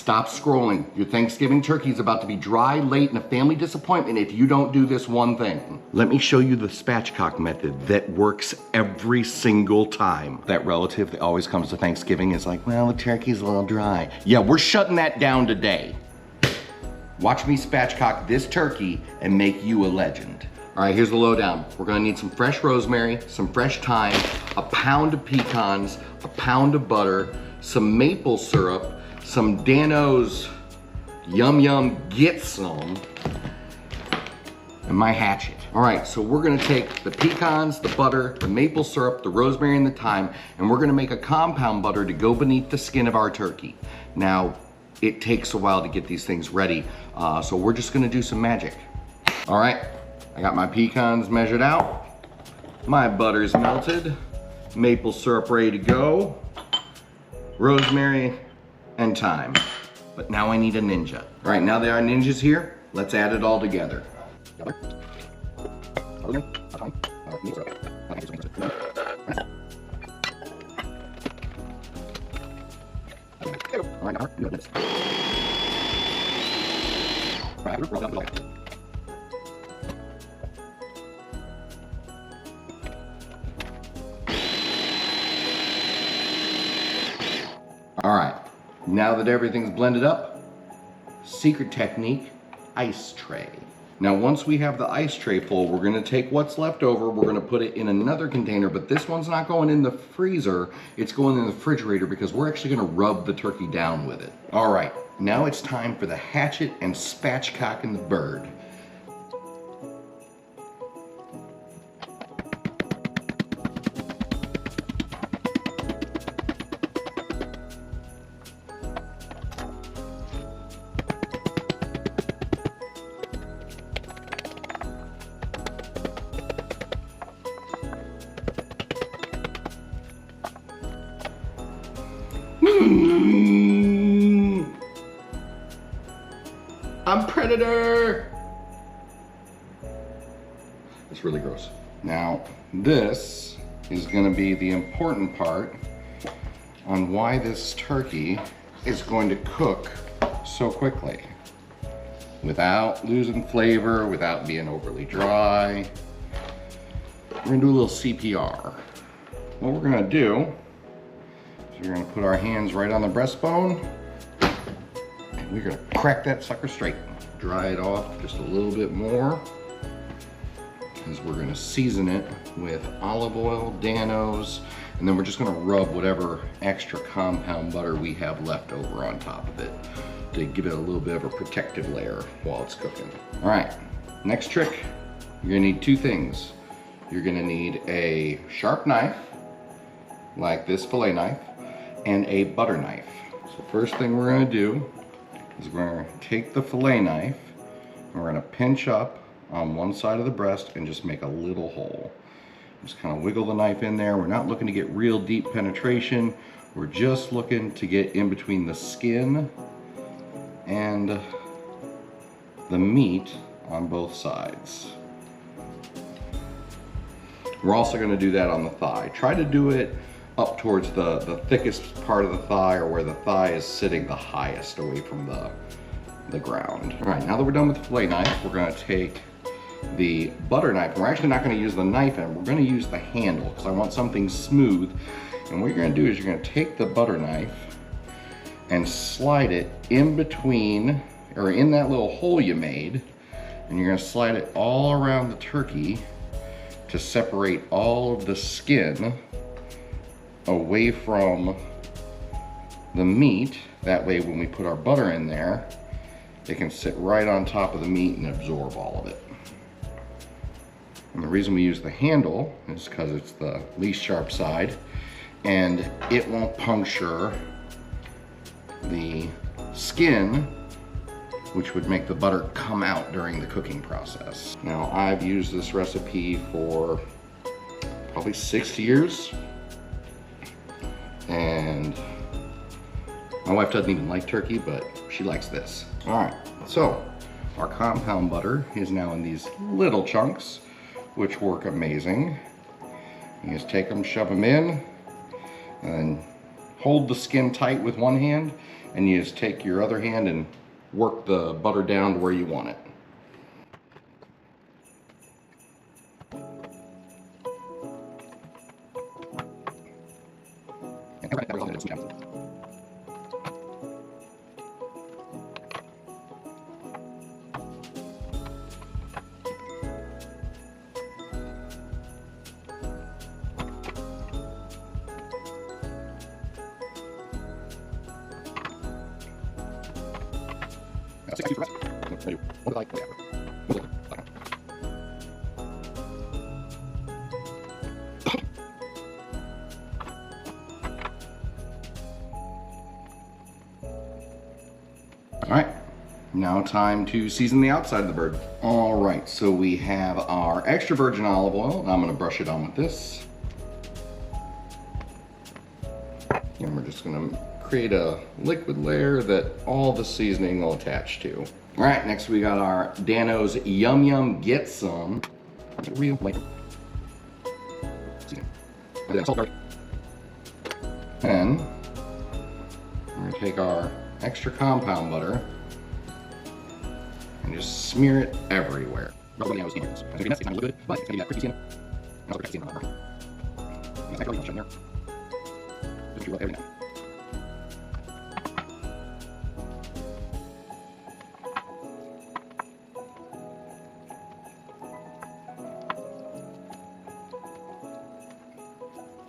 Stop scrolling. Your Thanksgiving turkey is about to be dry, late, and a family disappointment if you don't do this one thing. Let me show you the spatchcock method that works every single time. That relative that always comes to Thanksgiving is like, well, the turkey's a little dry. Yeah, we're shutting that down today. Watch me spatchcock this turkey and make you a legend. All right, here's the lowdown. We're gonna need some fresh rosemary, some fresh thyme, a pound of pecans, a pound of butter, some maple syrup, some Dano's Yum Yum Get Some, and my hatchet. All right, so we're gonna take the pecans, the butter, the maple syrup, the rosemary, and the thyme, and we're gonna make a compound butter to go beneath the skin of our turkey. Now, it takes a while to get these things ready, so we're just gonna do some magic. All right, I got my pecans measured out, my butter's melted, maple syrup ready to go, rosemary, and thyme. But now I need a ninja. All right, now that our ninja's here, let's add it all together. All right, now that everything's blended up, secret technique, ice tray. Now once we have the ice tray full, we're gonna take what's left over, we're gonna put it in another container, but this one's not going in the freezer, it's going in the refrigerator because we're actually gonna rub the turkey down with it. All right, now it's time for the hatchet and spatchcocking the bird. I'm Predator! It's really gross. Now, this is gonna be the important part on why this turkey is going to cook so quickly without losing flavor, without being overly dry. We're gonna do a little CPR. What we're gonna do is we're gonna put our hands right on the breastbone and we're gonna crack that sucker straight. Dry it off just a little bit more because we're gonna season it with olive oil, Dano's, and then we're just gonna rub whatever extra compound butter we have left over on top of it to give it a little bit of a protective layer while it's cooking. All right, next trick, you're gonna need two things. You're gonna need a sharp knife, like this fillet knife, and a butter knife. So first thing we're gonna do is we're gonna take the fillet knife and we're gonna pinch up on one side of the breast and just make a little hole. Just kind of wiggle the knife in there. We're not looking to get real deep penetration. We're just looking to get in between the skin and the meat on both sides. We're also gonna do that on the thigh. Try to do it up towards the thickest part of the thigh, or where the thigh is sitting the highest away from the ground. All right, now that we're done with the fillet knife, we're gonna take the butter knife. We're actually not gonna use the knife end, we're gonna use the handle because I want something smooth. And what you're gonna do is you're gonna take the butter knife and slide it in between, or in that little hole you made, and you're gonna slide it all around the turkey to separate all of the skin away from the meat. That way when we put our butter in there, it can sit right on top of the meat and absorb all of it. And the reason we use the handle is because it's the least sharp side and it won't puncture the skin, which would make the butter come out during the cooking process. Now, I've used this recipe for probably 6 years, and my wife doesn't even like turkey, but she likes this. All right, so our compound butter is now in these little chunks, which work amazing. You just take them, shove them in, and hold the skin tight with one hand, and you just take your other hand and work the butter down to where you want it. All right, now time to season the outside of the bird. All right, so we have our extra virgin olive oil, and I'm gonna brush it on with this. And we're just gonna create a liquid layer that all the seasoning will attach to. All right, next we got our Dano's Yum Yum Get Some. Real flavor. And we're gonna take our extra compound butter and just smear it everywhere.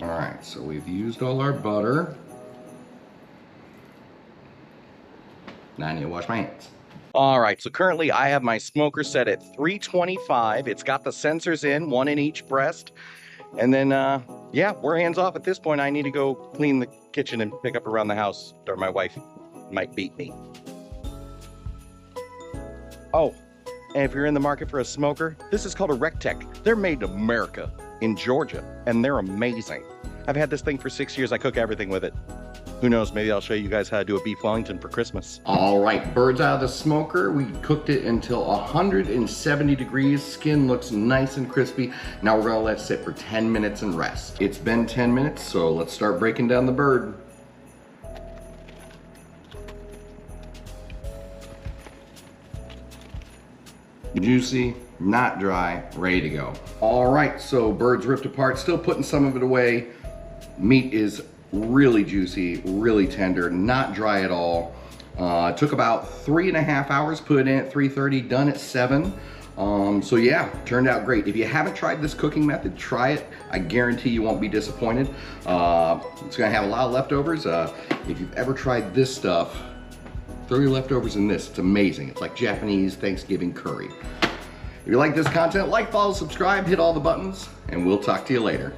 All right, so we've used all our butter. Now I need to wash my hands. All right, so currently I have my smoker set at 325. It's got the sensors in, one in each breast. And then, yeah, we're hands off at this point. I need to go clean the kitchen and pick up around the house, or my wife might beat me. Oh, and if you're in the market for a smoker, this is called a Rectech. They're made in America, in Georgia, and they're amazing. I've had this thing for 6 years. I cook everything with it. Who knows, maybe I'll show you guys how to do a beef Wellington for Christmas. All right, birds out of the smoker. We cooked it until 170 degrees. Skin looks nice and crispy. Now we're gonna let it sit for 10 minutes and rest. It's been 10 minutes, so let's start breaking down the bird. Juicy, not dry, ready to go. All right, so birds ripped apart, still putting some of it away. Meat is really juicy, really tender, not dry at all. Took about 3.5 hours, put it in at 3:30, done at 7. So yeah, turned out great. If you haven't tried this cooking method, try it. I guarantee you won't be disappointed. It's gonna have a lot of leftovers. If you've ever tried this stuff, throw your leftovers in this. It's amazing. It's like Japanese Thanksgiving curry. If you like this content, like, follow, subscribe, hit all the buttons, and we'll talk to you later.